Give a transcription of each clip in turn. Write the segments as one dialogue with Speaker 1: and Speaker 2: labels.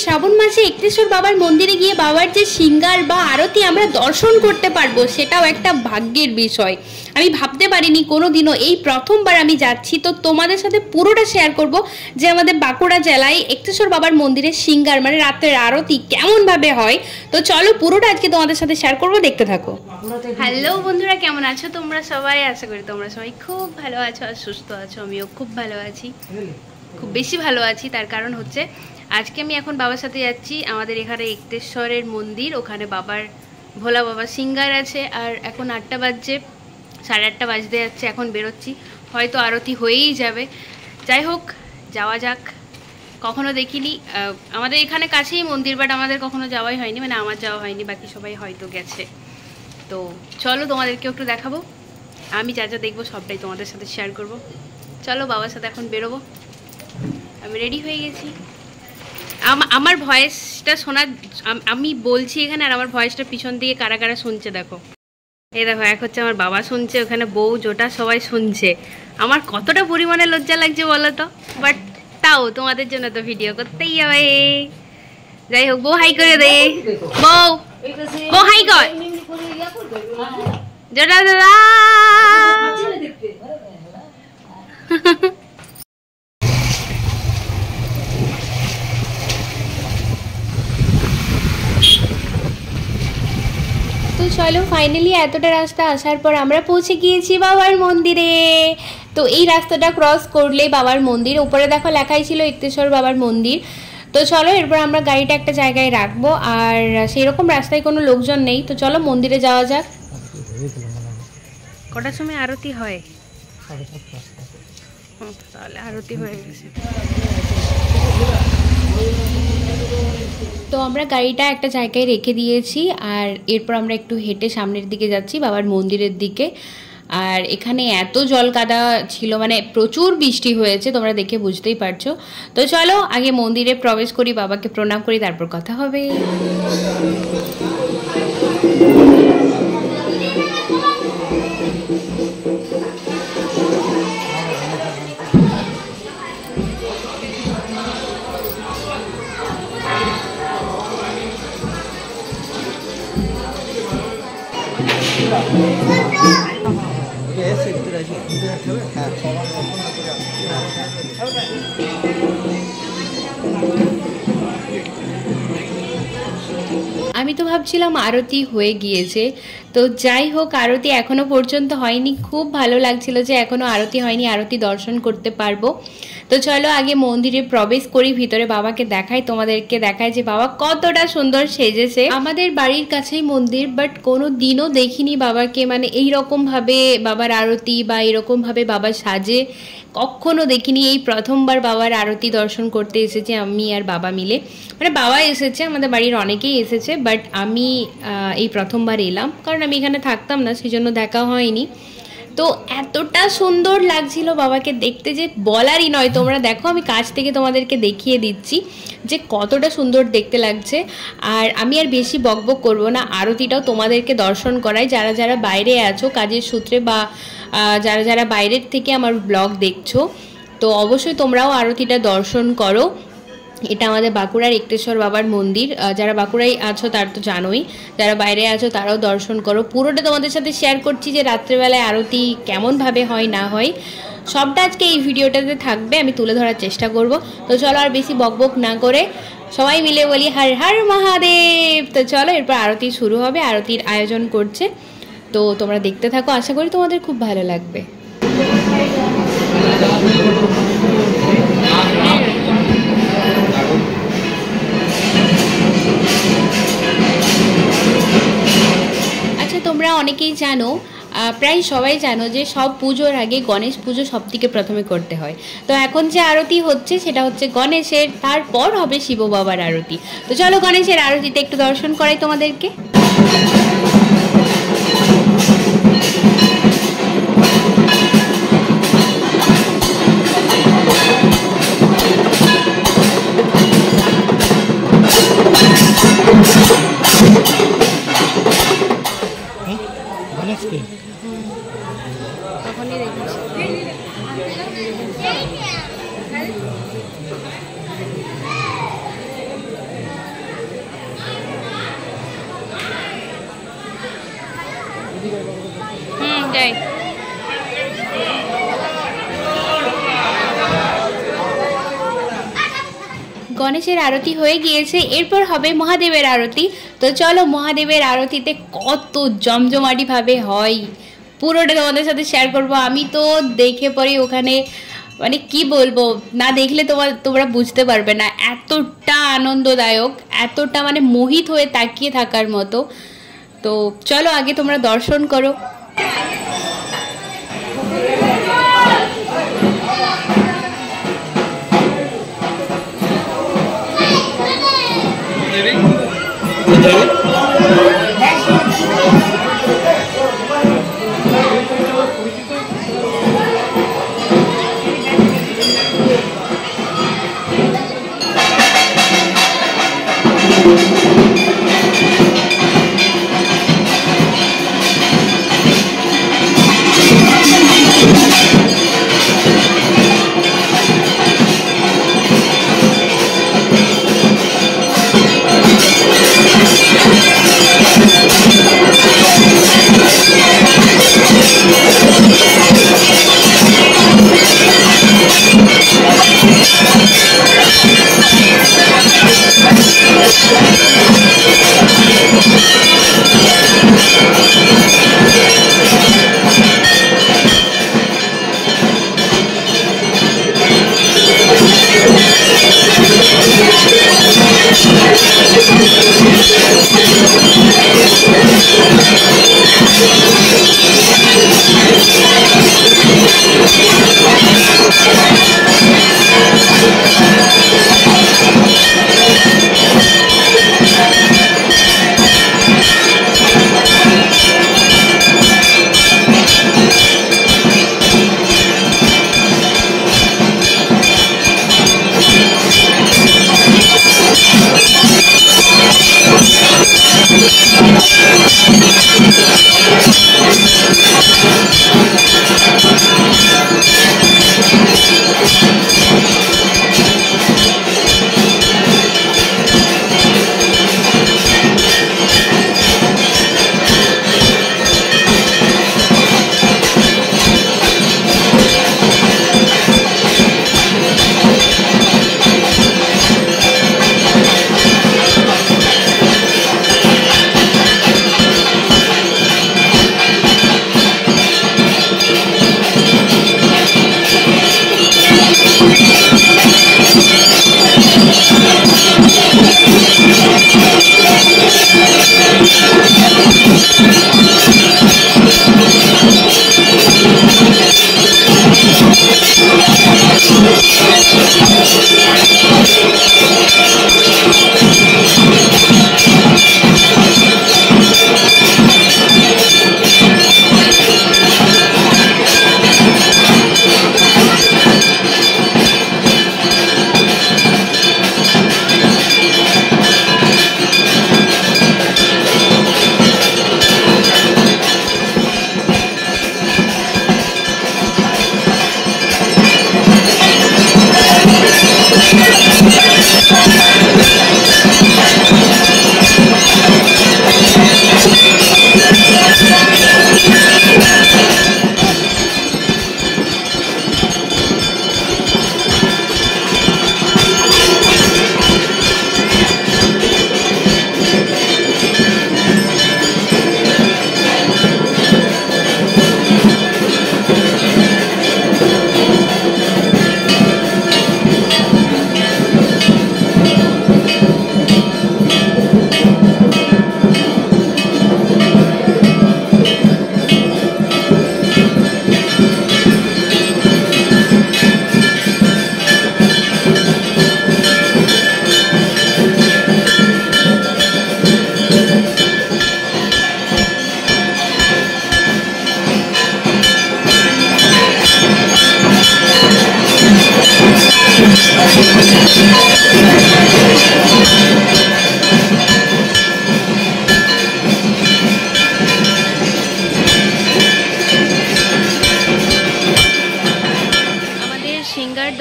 Speaker 1: শ্রাবণ মাসে একটেশ্বর বাবার মন্দিরে গিয়ে বাবার যে সিঙ্গার বা আরতি আমরা দর্শন করতে পারবো, সেটাও একটা ভাগ্যের বিষয়। আমি ভাবতে পারিনি কোনো দিনও, এই প্রথমবার আমি যাচ্ছি। তো তোমাদের সাথে পুরোটা শেয়ার করব যে আমাদের বাঁকুড়া জেলায় একটেশ্বর বাবার মন্দিরের সিঙ্গার মানে রাতের আরতি কেমনভাবে হয়। তো চলো পুরোটা আজকে তোমাদের সাথে শেয়ার করব, দেখতে থাকো। হ্যালো বন্ধুরা, কেমন আছো তোমরা সবাই? আশা করি তোমরা সবাই খুব ভালো আছো আর সুস্থ আছো। আমিও খুব ভালো আছি, খুব বেশি ভালো আছি। তার কারণ হচ্ছে আজকে আমি এখন বাবার সাথে যাচ্ছি আমাদের এখানে একটেশ্বরের মন্দির, ওখানে বাবার ভোলা বাবার সিঙ্গার আছে। আর এখন 8টা বাজছে, 8:30 বাজতে যাচ্ছে, এখন বেরোচ্ছি, হয়তো আরতি হয়েই যাবে। যাই হোক, যাওয়া যাক। কখনো দেখিনি, আমাদের এখানে কাছেই মন্দির, বাট আমাদের কখনো যাওয়াই হয়নি, মানে আমার যাওয়া হয়নি, বাকি সবাই হয়তো গেছে। তো চলো তোমাদেরকেও একটু দেখাবো, আমি যা যা দেখবো সবটাই তোমাদের সাথে শেয়ার করব। চলো বাবার সাথে এখন বেরোবো, আমি রেডি হয়ে গেছি। আমার ভয়েসটা শোনা, আমি বলছি এখানে, আর আমার ভয়েসটা পিছন দিকে কারা কারা শুনছে দেখো। এই দেখো, এক হচ্ছে আমার বাবা শুনছে, ওখানে বউ জোটা সবাই শুনছে। আমার কতটা পরিমাণে লজ্জা লাগছে বলো তো, বাট তাও তোমাদের জন্য তো ভিডিও করতেই হবে। যাই হোক, বউ হাই করে দে, বউ বউ হাই কর, জোটা দাদা। তো চলো, ফাইনালি এতটা রাস্তা আসার পর আমরা পৌঁছে গিয়েছি বাবার মন্দিরে। তো এই রাস্তাটা ক্রস করলেই বাবার মন্দির, উপরে দেখো লেখাই ছিল একটেশ্বর বাবার মন্দির। তো চলো, এরপর আমরা গাড়িটা একটা জায়গায় রাখবো, আর সেই রকম রাস্তায় কোনো লোকজন নেই। তো চলো মন্দিরে যাওয়া যাক। কটার সময় আরতি হয়? তাহলে আরতি হয়ে গেছে। তো আমরা গাড়িটা একটা জায়গায় রেখে দিয়েছি, আর এরপর আমরা একটু হেঁটে সামনের দিকে যাচ্ছি বাবার মন্দিরের দিকে। আর এখানে এত জল কাদা ছিল, মানে প্রচুর বৃষ্টি হয়েছে, তোমরা দেখে বুঝতেই পারছো। তো চলো আগে মন্দিরে প্রবেশ করি, বাবাকে প্রণাম করি, তারপর কথা হবে। আমি তো ভাবছিলাম আরতি হয়ে গিয়েছে, তো যাই হোক, আরতি এখনো পর্যন্ত হয়নি। খুব ভালো লাগছিল যে এখনো আরতি হয়নি, আরতি দর্শন করতে পারবো। তো চলো আগে মন্দিরে প্রবেশ করি, ভিতরে বাবাকে দেখাই, তোমাদেরকে দেখাই যে বাবা কতটা সুন্দর সেজেছে। আমাদের বাড়ির কাছেই মন্দির, বাট কোনো দিনও দেখিনি বাবাকে, মানে এইরকম ভাবে বাবার আরতি বা এরকম ভাবে বাবা সাজে কখনো দেখিনি। এই প্রথমবার বাবার আরতি দর্শন করতে এসেছি আমি আর বাবা মিলে, মানে বাবা এসেছে, আমাদের বাড়ির অনেকেই এসেছে, বাট আমি এই প্রথমবার এলাম, কারণ আমি এখানে থাকতাম না, সেই জন্য দেখা হয়নি। তো এতটা সুন্দর লাগছিল বাবাকে দেখতে যে বলারই নয়। তোমরা দেখো, আমি কাছ থেকে তোমাদেরকে দেখিয়ে দিচ্ছি যে কতটা সুন্দর দেখতে লাগছে। আর আমি আর বেশি বকবক করবো না, আরতিটাও তোমাদেরকে দর্শন করাই, যারা যারা বাইরে আছো কাজের সূত্রে বা যারা যারা বাইরের থেকে আমার ব্লগ দেখছো, তো অবশ্যই তোমরাও আরতিটা দর্শন করো। এটা আমাদের বাঁকুড়ার একটেশ্বর বাবার মন্দির, যারা বাঁকুড়ায় আছো তার তো জানোই, যারা বাইরে আছো তারাও দর্শন করো। পুরোটা তোমাদের সাথে শেয়ার করছি যে রাত্রেবেলায় আরতি কেমনভাবে হয় না হয়, সবটা আজকে এই ভিডিওটাতে থাকবে, আমি তুলে ধরার চেষ্টা করব। তো চলো আর বেশি বকবক না করে সবাই মিলে বলি হর হর মহাদেব। তো চলো, এরপর আরতি শুরু হবে, আরতির আয়োজন করছে, তো তোমরা দেখতে থাকো, আশা করি তোমাদের খুব ভালো লাগবে। আচ্ছা, তোমরা অনেকেই জানো, প্রায় সবাই জানো যে সব পুজোর আগে গণেশ পুজো সব থেকে প্রথমে করতে হয়। তো এখন যে আরতি হচ্ছে সেটা হচ্ছে গণেশের, তারপর হবে শিব বাবার আরতি। তো চলো গণেশের আরতিতে একটু দর্শন করাই তোমাদেরকে। তখনই দেখেছি। গণেশের আরতি হয়ে গিয়েছে, এরপর হবে মহাদেবের আরতি। তো চলো মহাদেবের আরতিতে কত জমজমাটিভাবে হয় পুরোটা তোমাদের সাথে শেয়ার করব। আমি তো দেখে পরে ওখানে মানে কি বলবো, না দেখলে তোমরা বুঝতে পারবে না, এতটা আনন্দদায়ক, এতটা মানে মোহিত হয়ে তাকিয়ে থাকার মতো। তো চলো আগে তোমরা দর্শন করো।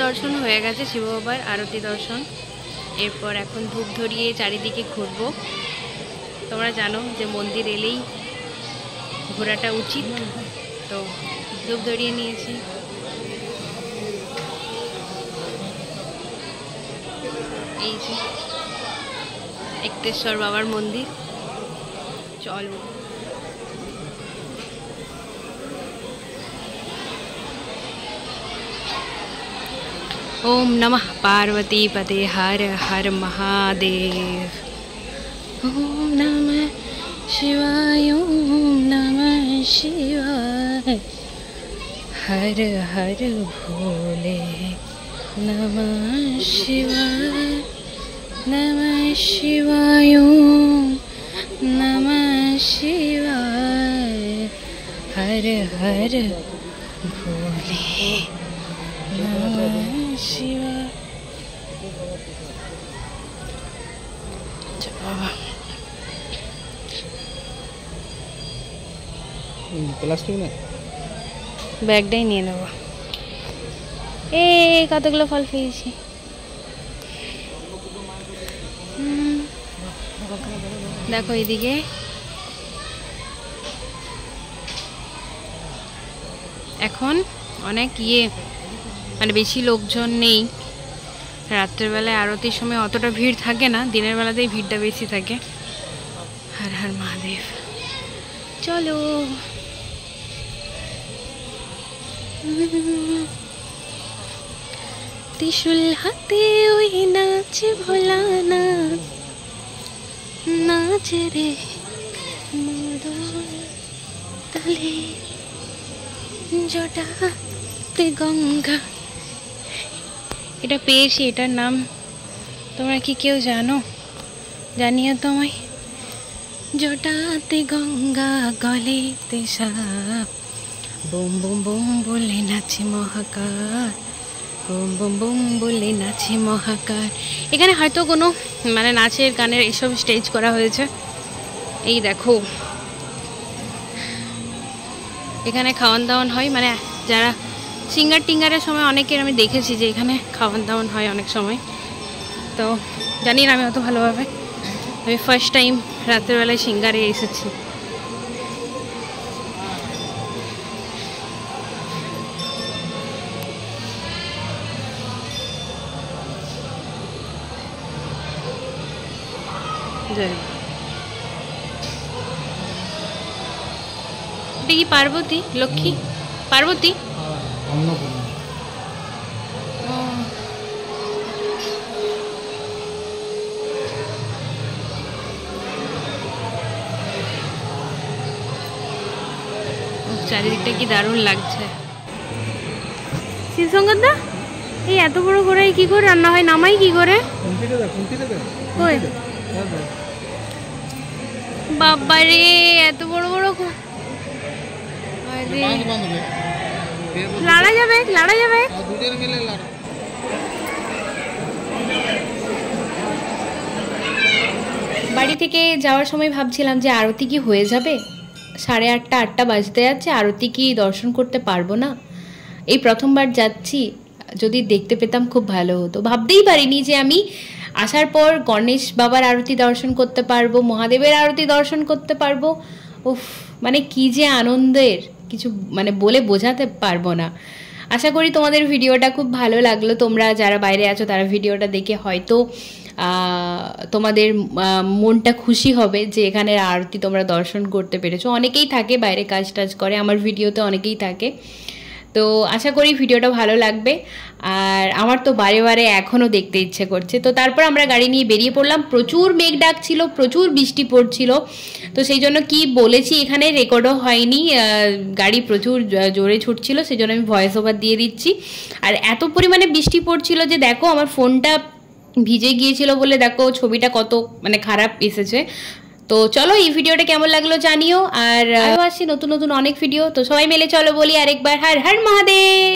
Speaker 1: দর্শন হয়ে গেছে, শিব বাবার আরতি দর্শন। এরপর এখন ধূপ ধরিয়ে চারিদিকে ঘুরবো। তোমরা জানো যে মন্দির এলেই ঘোরাটা উচিত, তো ধূপ ধরিয়ে নিয়েছি। এই যে একটেশ্বর বাবার মন্দির, চলো। ओम नमः पार्वती पते हर हर महादेव। ओम नमः शिवाय, ओम नमः शिवाय, हर हर भोले नमः शिवाय, नमः शिवाय, ओम नमः शिवाय, हर हर भोले नमः शिवाय।
Speaker 2: প্লাস্টিক না,
Speaker 1: ব্যাগটাই নিয়ে নেবো। কতগুলো ফল পেয়েছি। দেখো এদিকে এখন অনেক মানে বেশি লোকজন নেই। রাত্রের বেলায় আরতির সময় অতটা ভিড় থাকে না, দিনের বেলাতেই ভিড়টা বেশি থাকে। হর হর মহাদেব। চলো ত্রিশূল হাতে ওই নাচ ভোলা নাচ, নাচ রে তালে জটাতে গঙ্গা। এটা পেয়েছি, এটার নাম তোমরা কি কেউ জানো? জানিও তোমায়। জটাতে গঙ্গা গলেতে সাপ, বুম বুম বুম বলে নাচে মহাকার, বুম বুম বুম বলে নাচে মহাকার। এখানে হয়তো কোনো মানে নাচের গানের এসব স্টেজ করা হয়েছে। এই দেখো এখানে খাওয়ান দাওয়ান হয়, মানে যারা সিঙ্গার টিঙ্গারের সময় অনেকের আমি দেখেছি যে এখানে খাওয়ান দাওয়ান হয় অনেক সময়। তো জানি না আমি অত ভালোভাবে, আমি ফার্স্ট টাইম রাত্রেবেলায় সিঙ্গারে এসেছি। এটা কি পার্বতী? লক্ষ্মী পার্বতী? চারিদিকটা কি দারুণ লাগছে। শিবশঙ্করদা, এই এত বড় করে কি করে রান্না হয়? নামাই কি করে? বাবারে এত বড় বড় লাড়া যাবে, লাড়া যাবে। বাড়ি থেকে যাওয়ার সময় ভাবছিলাম যে আরতি কি হয়ে যাবে, 8:30 8টা বাজতে যাচ্ছে, আরতি কি দর্শন করতে পারবো না? এই প্রথমবার যাচ্ছি, যদি দেখতে পেতাম খুব ভালো হতো। ভাবতেই পারিনি যে আমি আসার পর গণেশ বাবার আরতি দর্শন করতে পারবো, মহাদেবের আরতি দর্শন করতে পারবো। উফ, মানে কি যে আনন্দের, কিছু মানে বলে বোঝাতে পারবো না। আশা করি তোমাদের ভিডিওটা খুব ভালো লাগলো। তোমরা যারা বাইরে আছো তারা ভিডিওটা দেখে হয়তো তোমাদের মনটা খুশি হবে যে এখানের আরতি তোমরা দর্শন করতে পেরেছো। অনেকেই থাকে বাইরে কাজ টাজ করে, আমার ভিডিওতে অনেকেই থাকে। তো আশা করি ভিডিওটা ভালো লাগবে। আর আমার তো বারে বারে এখনও দেখতে ইচ্ছে করছে। তো তারপর আমরা গাড়ি নিয়ে বেরিয়ে পড়লাম। প্রচুর মেঘ ডাক ছিল, প্রচুর বৃষ্টি পড়ছিল। তো সেই জন্য কি বলেছি এখানে রেকর্ডও হয়নি, গাড়ি প্রচুর জোরে ছুটছিল, সেই জন্য আমি ভয়েস ওভার দিয়ে দিচ্ছি। আর এত পরিমাণে বৃষ্টি পড়ছিল যে দেখো আমার ফোনটা ভিজে গিয়েছিল বলে দেখো ছবিটা কত মানে খারাপ এসেছে। তো চলো এই ভিডিওটা কেমন লাগলো জানিও। আর আরও আসছি নতুন নতুন অনেক ভিডিও। তো সবাই মিলে চলো বলি আরেকবার হর হর মহাদেব।